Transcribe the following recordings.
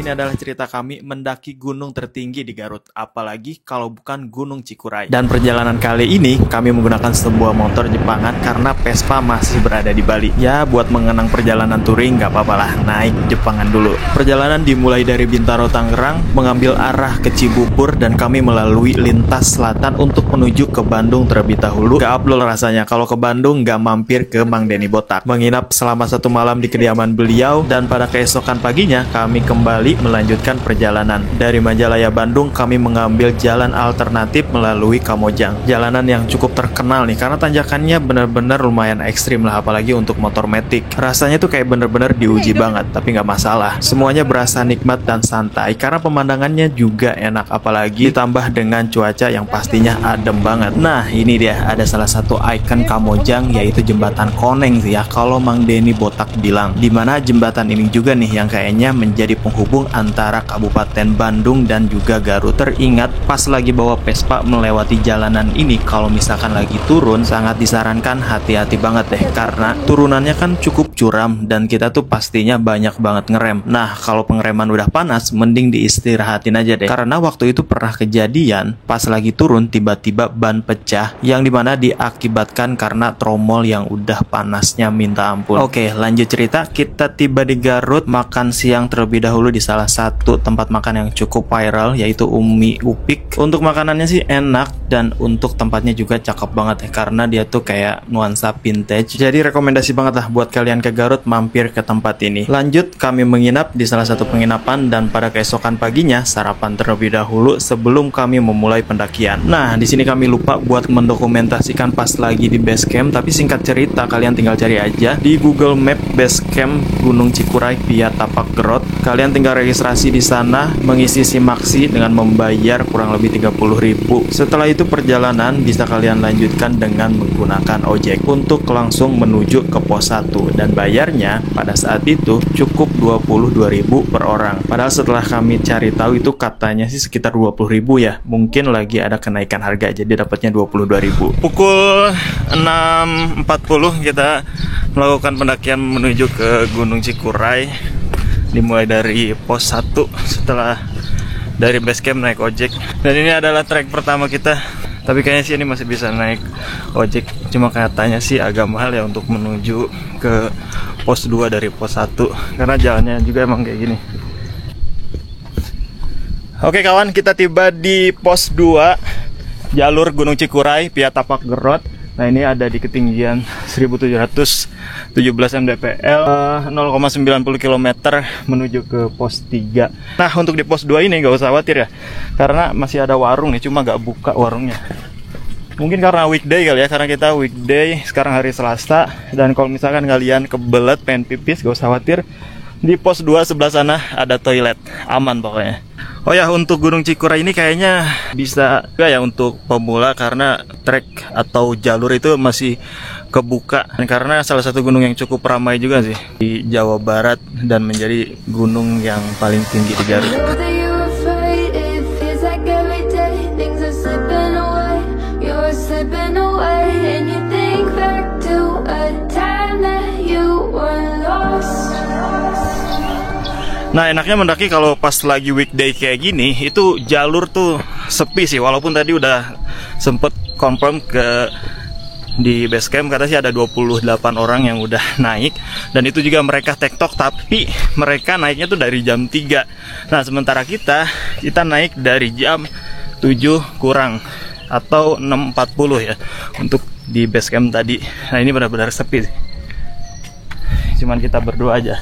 Ini adalah cerita kami mendaki gunung tertinggi di Garut, apalagi kalau bukan Gunung Cikuray. Dan perjalanan kali ini kami menggunakan sebuah motor Jepangan karena Vespa masih berada di Bali. Ya, buat mengenang perjalanan touring nggak apa-apa lah, naik Jepangan dulu. Perjalanan dimulai dari Bintaro, Tangerang, mengambil arah ke Cibubur, dan kami melalui lintas selatan untuk menuju ke Bandung terlebih dahulu. Gak abdol rasanya kalau ke Bandung nggak mampir ke Mang Denny Botak. Menginap selama 1 malam di kediaman beliau, dan pada keesokan paginya kami kembali melanjutkan perjalanan. Dari Majalaya, Bandung, kami mengambil jalan alternatif melalui Kamojang. Jalanan yang cukup terkenal nih karena tanjakannya benar-benar lumayan ekstrim lah, apalagi untuk motor matic. Rasanya tuh kayak bener-bener diuji banget, tapi nggak masalah. Semuanya berasa nikmat dan santai karena pemandangannya juga enak, apalagi ditambah dengan cuaca yang pastinya adem banget. Nah, ini dia ada salah satu ikon Kamojang, yaitu jembatan Koneng sih ya kalau Mang Denny Botak bilang. Dimana jembatan ini juga nih yang kayaknya menjadi penghubung antara Kabupaten Bandung dan juga Garut. Teringat pas lagi bawa Vespa melewati jalanan ini, kalau misalkan lagi turun sangat disarankan hati-hati banget deh, karena turunannya kan cukup curam dan kita tuh pastinya banyak banget ngerem. Nah, kalau pengereman udah panas mending diistirahatin aja deh, karena waktu itu pernah kejadian pas lagi turun tiba-tiba ban pecah, yang dimana diakibatkan karena tromol yang udah panasnya minta ampun. Oke, lanjut cerita. Kita tiba di Garut, makan siang terlebih dahulu di salah satu tempat makan yang cukup viral, yaitu Umi Upik. Untuk makanannya sih enak, dan untuk tempatnya juga cakep banget ya, karena dia tuh kayak nuansa vintage. Jadi rekomendasi banget lah buat kalian ke Garut mampir ke tempat ini. Lanjut, kami menginap di salah satu penginapan, dan pada keesokan paginya sarapan terlebih dahulu sebelum kami memulai pendakian. Nah, di sini kami lupa buat mendokumentasikan pas lagi di base camp, tapi singkat cerita kalian tinggal cari aja di Google Map base camp Gunung Cikuray via Tapak Gerot. Kalian tinggal registrasi di sana, mengisi SIM-Maxi dengan membayar kurang lebih 30.000. Setelah itu perjalanan bisa kalian lanjutkan dengan menggunakan ojek untuk langsung menuju ke pos 1, dan bayarnya pada saat itu cukup 22.000 per orang. Padahal setelah kami cari tahu itu katanya sih sekitar 20.000 ya. Mungkin lagi ada kenaikan harga jadi dapatnya 22.000. Pukul 6.40 kita melakukan pendakian menuju ke Gunung Cikuray. Dimulai dari pos 1 setelah dari base camp naik ojek. Dan ini adalah trek pertama kita. Tapi kayaknya sih ini masih bisa naik ojek. Cuma katanya sih agak mahal ya untuk menuju ke pos 2 dari pos 1, karena jalannya juga emang kayak gini. Oke kawan, kita tiba di pos 2 jalur Gunung Cikuray via Tapak Gerot. Nah, ini ada di ketinggian 1717 mdpl, 0,90 km menuju ke pos 3. Nah, untuk di pos 2 ini gak usah khawatir ya, karena masih ada warung nih, cuma gak buka warungnya. Mungkin karena weekday kali ya, karena kita weekday, sekarang hari Selasa. Dan kalau misalkan kalian kebelet pengen pipis, gak usah khawatir, di pos 2 sebelah sana ada toilet, aman pokoknya. Oh ya, untuk Gunung Cikuray ini kayaknya bisa juga ya untuk pemula, karena trek atau jalur itu masih kebuka, karena salah satu gunung yang cukup ramai juga sih di Jawa Barat dan menjadi gunung yang paling tinggi di Garut. Nah, enaknya mendaki kalau pas lagi weekday kayak gini, itu jalur tuh sepi sih. Walaupun tadi udah sempet confirm ke di base camp, kata sih ada 28 orang yang udah naik. Dan itu juga mereka tektok, tapi mereka naiknya tuh dari jam 3. Nah, sementara kita naik dari jam 7 kurang atau 6.40 ya untuk di base camp tadi. Nah, ini benar-benar sepi sih. Cuman kita berdua aja.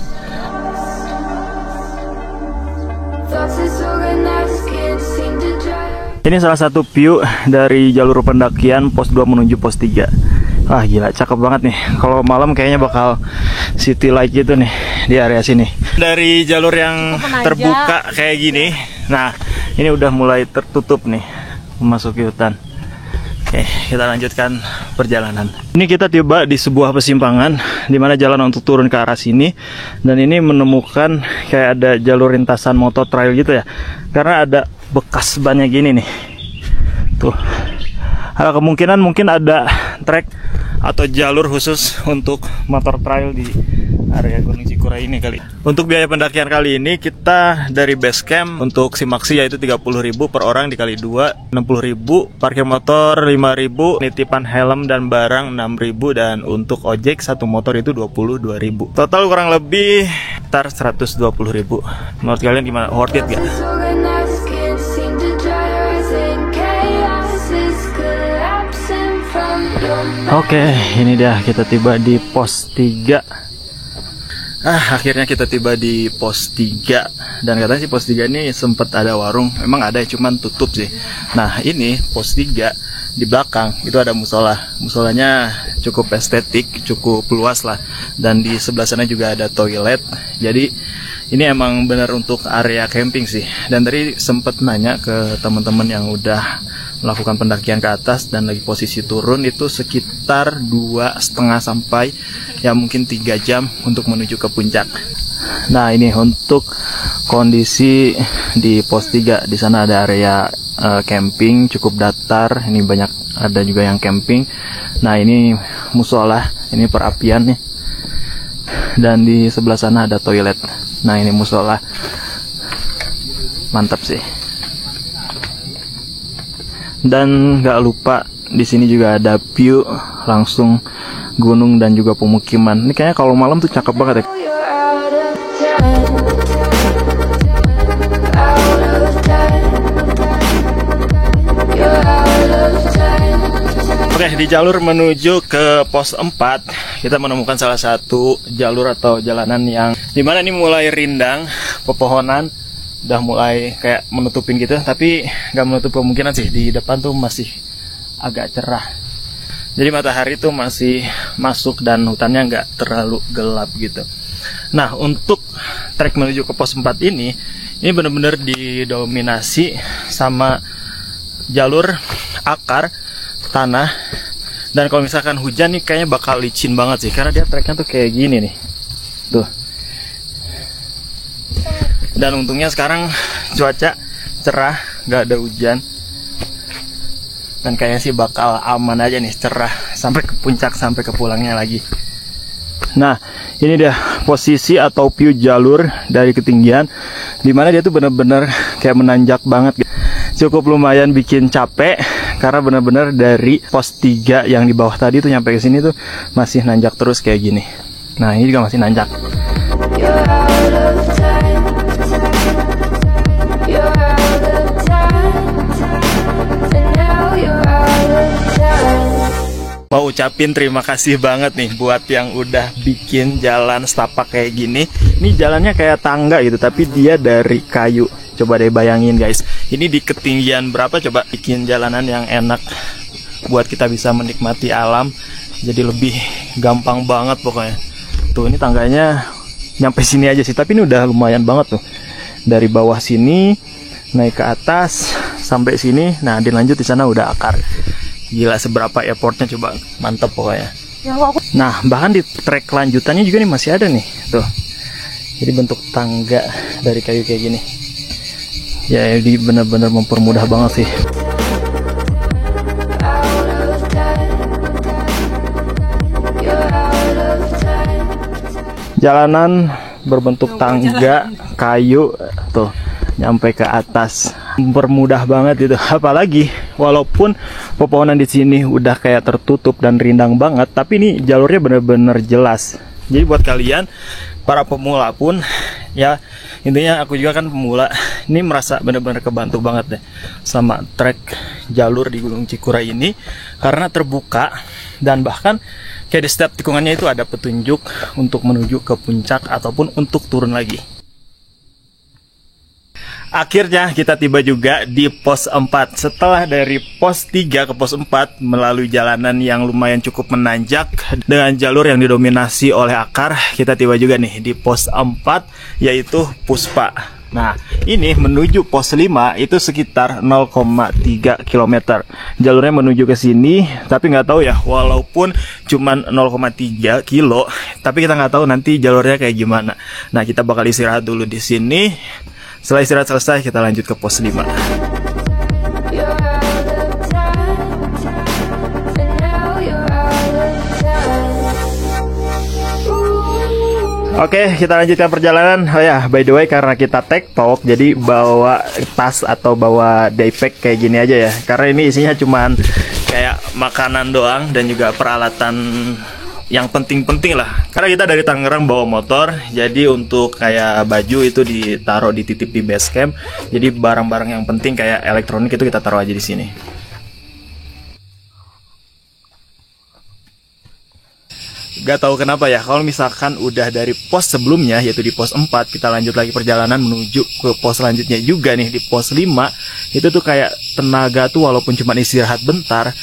Ini salah satu view dari jalur pendakian pos 2 menuju pos 3. Wah gila, cakep banget nih. Kalau malam kayaknya bakal city light gitu nih di area sini. Dari jalur yang terbuka kayak gini, nah ini udah mulai tertutup nih memasuki hutan. Oke, kita lanjutkan perjalanan. Ini kita tiba di sebuah persimpangan di mana jalan untuk turun ke arah sini, dan ini menemukan kayak ada jalur lintasan motor trail gitu ya. Karena ada bekas bannya gini nih. Tuh. Ada kemungkinan mungkin ada trek atau jalur khusus untuk motor trail di area Gunung Cikuray ini kali. Untuk biaya pendakian kali ini kita dari base camp untuk simaksi yaitu 30.000 per orang dikali 2, 60.000, parkir motor 5.000, nitipan helm dan barang 6.000, dan untuk ojek satu motor itu 22.000. Total kurang lebih sekitar 120.000. Menurut kalian gimana? Worth it gak? Oke, ini dia kita tiba di pos 3. Akhirnya kita tiba di pos 3. Dan katanya sih pos 3 ini sempat ada warung. Emang ada, cuman tutup sih. Nah, ini pos 3 di belakang itu ada musola. Musolanya cukup estetik, cukup luas lah. Dan di sebelah sana juga ada toilet. Jadi ini emang benar untuk area camping sih. Dan tadi sempat nanya ke teman-teman yang udah melakukan pendakian ke atas dan lagi posisi turun, itu sekitar 2,5 sampai ya mungkin 3 jam untuk menuju ke puncak. Nah, ini untuk kondisi di pos 3. Di sana ada area camping cukup datar. Ini banyak ada juga yang camping. Nah, ini musola, ini perapian nih. Dan di sebelah sana ada toilet. Nah, ini musola. Mantap sih. Dan nggak lupa di sini juga ada view langsung gunung dan juga pemukiman. Ini kayaknya kalau malam tuh cakep banget ya. Oke, di jalur menuju ke pos 4 kita menemukan salah satu jalur atau jalanan yang dimana ini mulai rindang, pepohonan udah mulai kayak menutupin gitu, tapi nggak menutup kemungkinan sih di depan tuh masih agak cerah. Jadi matahari tuh masih masuk dan hutannya nggak terlalu gelap gitu. Nah, untuk trek menuju ke pos 4 ini benar-benar didominasi sama jalur akar tanah. Dan kalau misalkan hujan nih kayaknya bakal licin banget sih, karena dia treknya tuh kayak gini nih. Tuh. Dan untungnya sekarang cuaca cerah, nggak ada hujan. Dan kayaknya sih bakal aman aja nih, cerah sampai ke puncak, sampai ke pulangnya lagi. Nah, ini dia posisi atau view jalur dari ketinggian, dimana dia tuh bener-bener kayak menanjak banget. Cukup lumayan bikin capek, karena bener-bener dari pos 3 yang di bawah tadi tuh nyampe ke sini tuh masih nanjak terus kayak gini. Nah, ini juga masih nanjak. Mau ucapin terima kasih banget nih buat yang udah bikin jalan setapak kayak gini. Ini jalannya kayak tangga gitu, tapi dia dari kayu. Coba deh bayangin guys, ini di ketinggian berapa coba bikin jalanan yang enak buat kita bisa menikmati alam. Jadi lebih gampang banget pokoknya. Tuh, ini tangganya nyampe sini aja sih, tapi ini udah lumayan banget tuh. Dari bawah sini naik ke atas sampai sini. Nah, dilanjut di sana udah akar. Gila seberapa effortnya, coba mantap pokoknya. Nah, bahkan di trek lanjutannya juga nih masih ada nih tuh. Jadi bentuk tangga dari kayu kayak gini. Ya, jadi benar-benar mempermudah banget sih. Jalanan berbentuk tangga kayu tuh nyampe ke atas, mempermudah banget gitu. Apalagi walaupun pepohonan di sini udah kayak tertutup dan rindang banget, tapi ini jalurnya bener-bener jelas. Jadi buat kalian para pemula pun ya, intinya aku juga kan pemula, ini merasa bener-bener kebantu banget deh sama trek jalur di Gunung Cikuray ini, karena terbuka dan bahkan kayak di setiap tikungannya itu ada petunjuk untuk menuju ke puncak ataupun untuk turun lagi. Akhirnya kita tiba juga di pos 4. Setelah dari pos 3 ke pos 4 melalui jalanan yang lumayan cukup menanjak dengan jalur yang didominasi oleh akar, kita tiba juga nih di pos 4 yaitu Puspa. Nah, ini menuju pos 5 itu sekitar 0,3 km. Jalurnya menuju ke sini, tapi nggak tahu ya, walaupun cuman 0,3 kilo, tapi kita nggak tahu nanti jalurnya kayak gimana. Nah, kita bakal istirahat dulu di sini. Setelah istirahat selesai, kita lanjut ke pos 5. Oke, kita lanjutkan perjalanan. Oh ya, by the way, karena kita tektok, jadi bawa tas atau bawa daypack kayak gini aja ya. Karena ini isinya cuman kayak makanan doang dan juga peralatan yang penting-penting lah. Karena kita dari Tangerang bawa motor, jadi untuk kayak baju itu ditaruh dititip di base camp. Jadi barang-barang yang penting kayak elektronik itu kita taruh aja di sini. Gak tahu kenapa ya, kalau misalkan udah dari pos sebelumnya, yaitu di pos 4, kita lanjut lagi perjalanan menuju ke pos selanjutnya juga nih, di pos 5, itu tuh kayak tenaga tuh walaupun cuma istirahat bentar,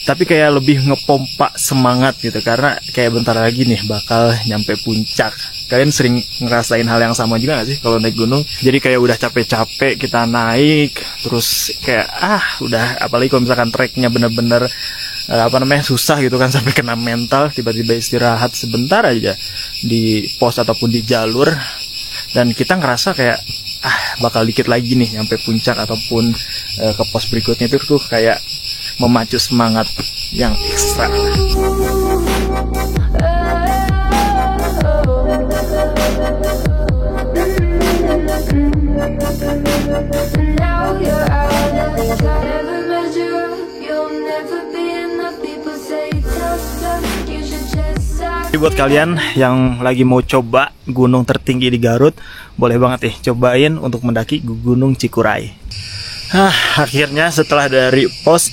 tapi kayak lebih ngepompa semangat gitu, karena kayak bentar lagi nih bakal nyampe puncak. Kalian sering ngerasain hal yang sama juga gak sih kalau naik gunung? Jadi kayak udah capek-capek kita naik, terus kayak udah, apalagi kalau misalkan treknya bener-bener susah gitu kan, sampai kena mental, tiba-tiba istirahat sebentar aja di pos ataupun di jalur, dan kita ngerasa kayak bakal dikit lagi nih nyampe puncak ataupun ke pos berikutnya. Itu tuh kayak memacu semangat yang ekstra. Jadi buat kalian yang lagi mau coba gunung tertinggi di Garut, boleh banget nih cobain untuk mendaki Gunung Cikuray. Akhirnya setelah dari pos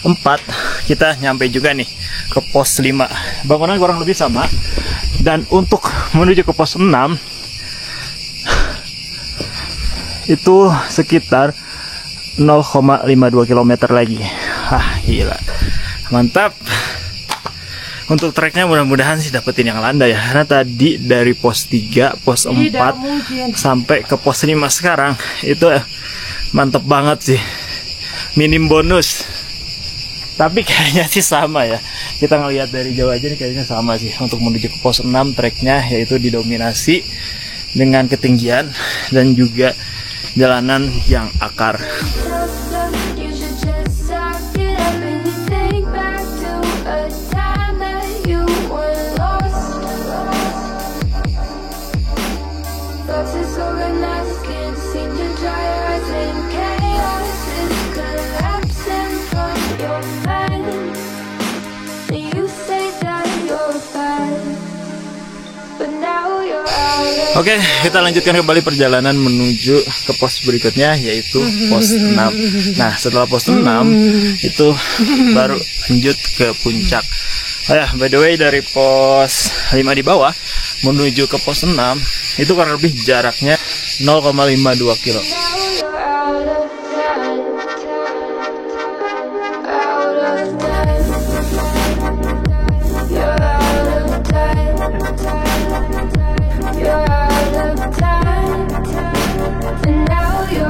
4 kita nyampe juga nih ke pos 5. Bangunan kurang lebih sama. Dan untuk menuju ke pos 6 itu sekitar 0,52 km lagi. Gila. Mantap. Untuk treknya mudah-mudahan sih dapetin yang landai ya. Karena tadi dari pos 3, pos 4 sampai ke pos 5 sekarang itu mantep banget sih. Minim bonus. Tapi kayaknya sih sama ya. Kita ngelihat dari jauh aja nih kayaknya sama sih. Untuk menuju ke pos 6 treknya yaitu didominasi dengan ketinggian dan juga jalanan yang akar. Oke, kita lanjutkan kembali perjalanan menuju ke pos berikutnya, yaitu pos 6. Nah, setelah pos 6 itu baru lanjut ke puncak. By the way, dari pos 5 di bawah menuju ke pos 6 itu kurang lebih jaraknya 0,52 kilo.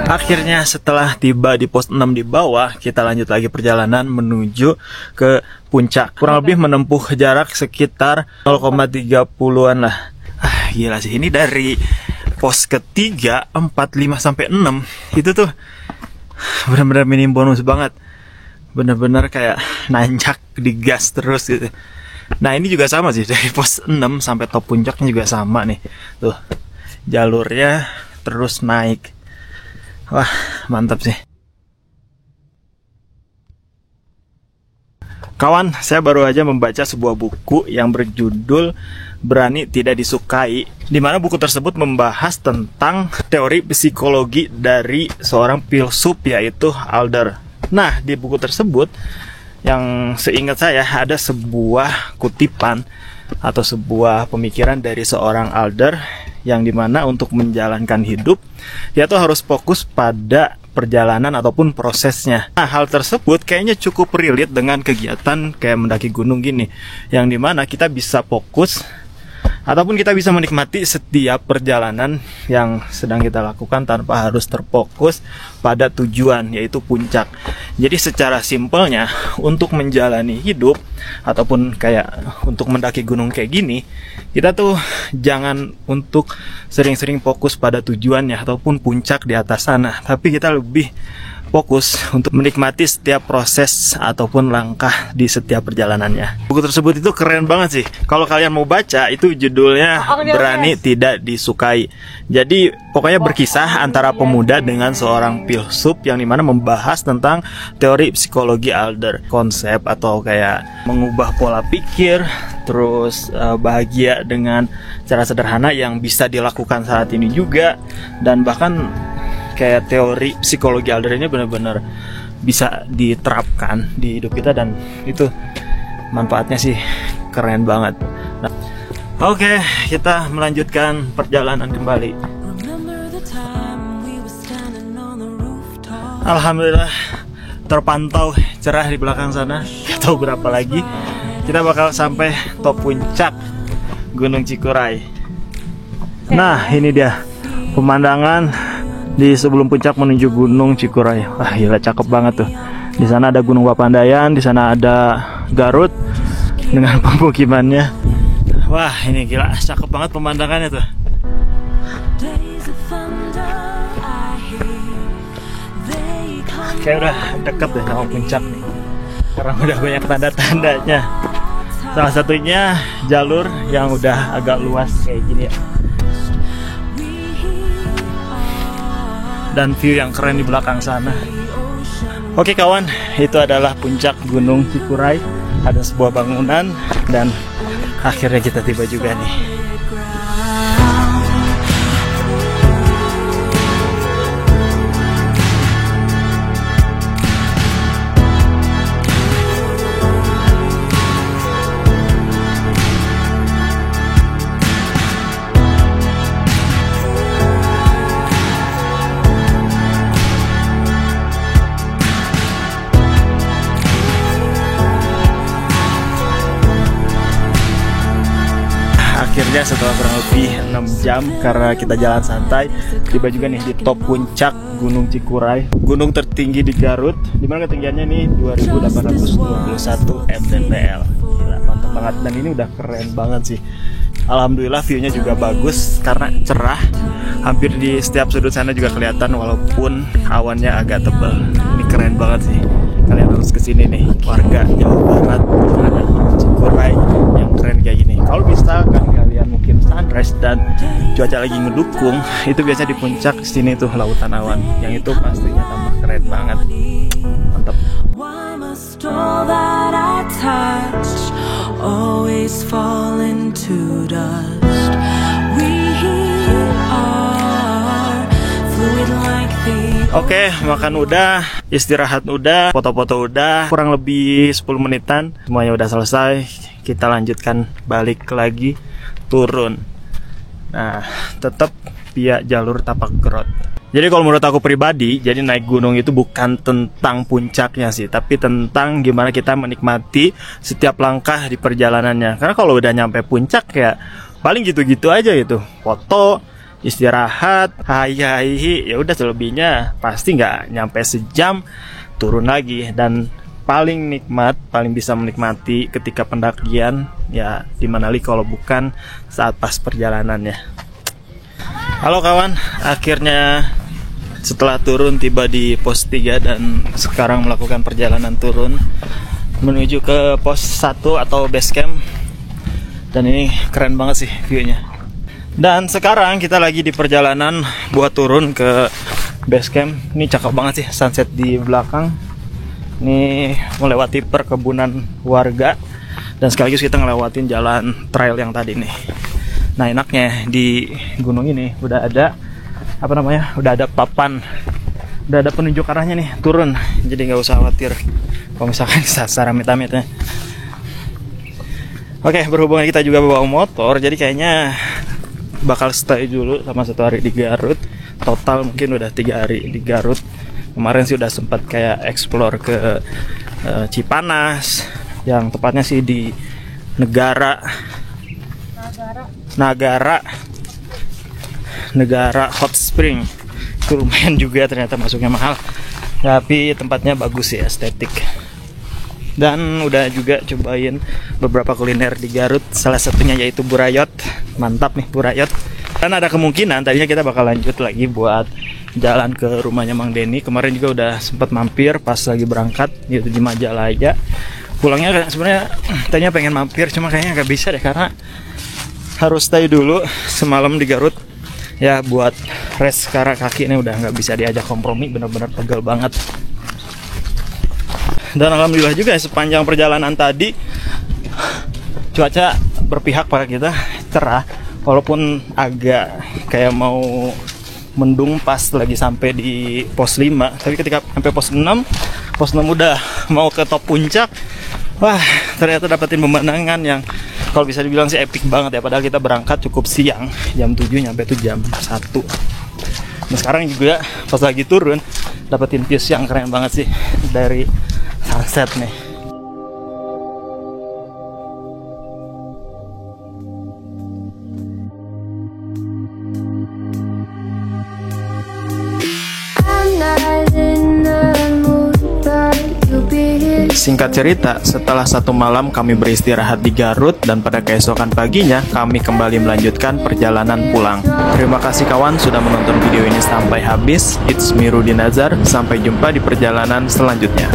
Akhirnya setelah tiba di pos 6 di bawah, kita lanjut lagi perjalanan menuju ke puncak. Kurang lebih menempuh jarak sekitar 0,30-an lah. Gila sih, ini dari pos ketiga, 4, 5, sampai 6 itu tuh benar-benar minim bonus banget. Benar-benar kayak nanjak digas terus gitu. Nah, ini juga sama sih, dari pos 6 sampai top puncaknya juga sama nih. Tuh, jalurnya terus naik. Wah, mantap sih. Kawan, saya baru aja membaca sebuah buku yang berjudul Berani Tidak Disukai, di mana buku tersebut membahas tentang teori psikologi dari seorang filsuf yaitu Adler. Nah, di buku tersebut yang seingat saya ada sebuah kutipan atau sebuah pemikiran dari seorang Adler yang dimana untuk menjalankan hidup dia tuh harus fokus pada perjalanan ataupun prosesnya. Nah, hal tersebut kayaknya cukup relate dengan kegiatan kayak mendaki gunung gini, yang dimana kita bisa fokus ataupun kita bisa menikmati setiap perjalanan yang sedang kita lakukan tanpa harus terfokus pada tujuan, yaitu puncak. Jadi secara simpelnya, untuk menjalani hidup ataupun kayak untuk mendaki gunung kayak gini, kita tuh jangan untuk sering-sering fokus pada tujuannya ataupun puncak di atas sana, tapi kita lebih fokus untuk menikmati setiap proses ataupun langkah di setiap perjalanannya. Buku tersebut itu keren banget sih. Kalau kalian mau baca, itu judulnya Berani Tidak Disukai. Jadi pokoknya berkisah antara pemuda dengan seorang filsuf yang dimana membahas tentang teori psikologi Adler, konsep atau kayak mengubah pola pikir, terus bahagia dengan cara sederhana yang bisa dilakukan saat ini juga, dan bahkan kayak teori psikologi Adler ini benar-benar bisa diterapkan di hidup kita, dan itu manfaatnya sih keren banget. Nah, oke, kita melanjutkan perjalanan kembali. Alhamdulillah terpantau cerah di belakang sana. Gak tahu berapa lagi kita bakal sampai top puncak Gunung Cikuray. Nah, ini dia pemandangan di sebelum puncak menuju Gunung Cikuray. Wah, gila cakep banget tuh. Di sana ada Gunung Papandayan, di sana ada Garut dengan pemukimannya. Wah, ini gila cakep banget pemandangannya tuh. Kayak udah deket deh sama puncak nih, karena udah banyak tanda-tandanya. Salah satunya jalur yang udah agak luas kayak gini ya. Dan view yang keren di belakang sana. Oke kawan, itu adalah puncak Gunung Cikuray. Ada sebuah bangunan dan akhirnya kita tiba juga nih. Akhirnya setelah kurang lebih 6 jam karena kita jalan santai, tiba juga nih di top puncak Gunung Cikuray, gunung tertinggi di Garut, dimana ketinggiannya nih 2821 mdpl. Gila, mantap banget, dan ini udah keren banget sih. Alhamdulillah view-nya juga bagus karena cerah. Hampir di setiap sudut sana juga kelihatan walaupun awannya agak tebal. Ini keren banget sih. Kalian harus kesini nih, warga Jawa Barat, ada Cikuray yang keren kayak gini. Kalau bisa kan kalian mungkin sunrise dan cuaca lagi ngedukung, itu biasa di puncak sini tuh lautan awan, yang itu pastinya tambah keren banget. Mantap. Oke, makan udah, istirahat udah, foto-foto udah, kurang lebih 10 menitan semuanya udah selesai. Kita lanjutkan balik lagi turun. Nah, tetap via jalur tapak gerot. Jadi kalau menurut aku pribadi, jadi naik gunung itu bukan tentang puncaknya sih, tapi tentang gimana kita menikmati setiap langkah di perjalanannya. Karena kalau udah nyampe puncak ya paling gitu-gitu aja gitu, foto, istirahat, hai-hai, ya udah, selebihnya pasti nggak nyampe sejam turun lagi. Dan paling nikmat, paling bisa menikmati ketika pendakian ya di mana lagi kalau bukan saat pas perjalanannya. Halo kawan, akhirnya setelah turun tiba di pos 3 dan sekarang melakukan perjalanan turun menuju ke pos 1 atau base camp. Dan ini keren banget sih view-nya. Dan sekarang kita lagi di perjalanan buat turun ke base camp. Ini cakep banget sih sunset di belakang. Ini melewati perkebunan warga dan sekaligus kita ngelewatin jalan trail yang tadi nih. Nah, enaknya di gunung ini udah ada udah ada papan, udah ada penunjuk arahnya nih turun. Jadi nggak usah khawatir kalau misalkan sasar amit-amit ya. Oke, berhubung kita juga bawa motor, jadi kayaknya bakal stay dulu sama 1 hari di Garut. Total mungkin udah 3 hari di Garut. Kemarin sih udah sempat kayak explore ke Cipanas, yang tepatnya sih di Nagara Hot Spring. Itu lumayan juga, ternyata masuknya mahal, tapi tempatnya bagus ya, estetik. Dan udah juga cobain beberapa kuliner di Garut, salah satunya yaitu burayot. Mantap nih burayot. Dan ada kemungkinan tadinya kita bakal lanjut lagi buat jalan ke rumahnya Mang Denny. Kemarin juga udah sempat mampir pas lagi berangkat gitu di Majalaya. Pulangnya sebenarnya tadinya pengen mampir, cuma kayaknya nggak bisa deh karena harus stay dulu semalam di Garut. Ya buat rest karena kaki ini udah nggak bisa diajak kompromi, bener-bener pegel banget. Dan alhamdulillah juga ya, sepanjang perjalanan tadi cuaca berpihak pada kita, cerah. Walaupun agak kayak mau mendung pas lagi sampai di pos 5, tapi ketika sampai pos 6 udah mau ke top puncak, wah ternyata dapetin pemandangan yang kalau bisa dibilang sih epic banget ya. Padahal kita berangkat cukup siang, jam 7 nyampe tuh jam 1. Nah sekarang juga pas lagi turun dapetin views yang keren banget sih dari sunset nih. Singkat cerita, setelah 1 malam kami beristirahat di Garut dan pada keesokan paginya kami kembali melanjutkan perjalanan pulang. Terima kasih kawan sudah menonton video ini sampai habis. It's me Rudi Nazar, sampai jumpa di perjalanan selanjutnya.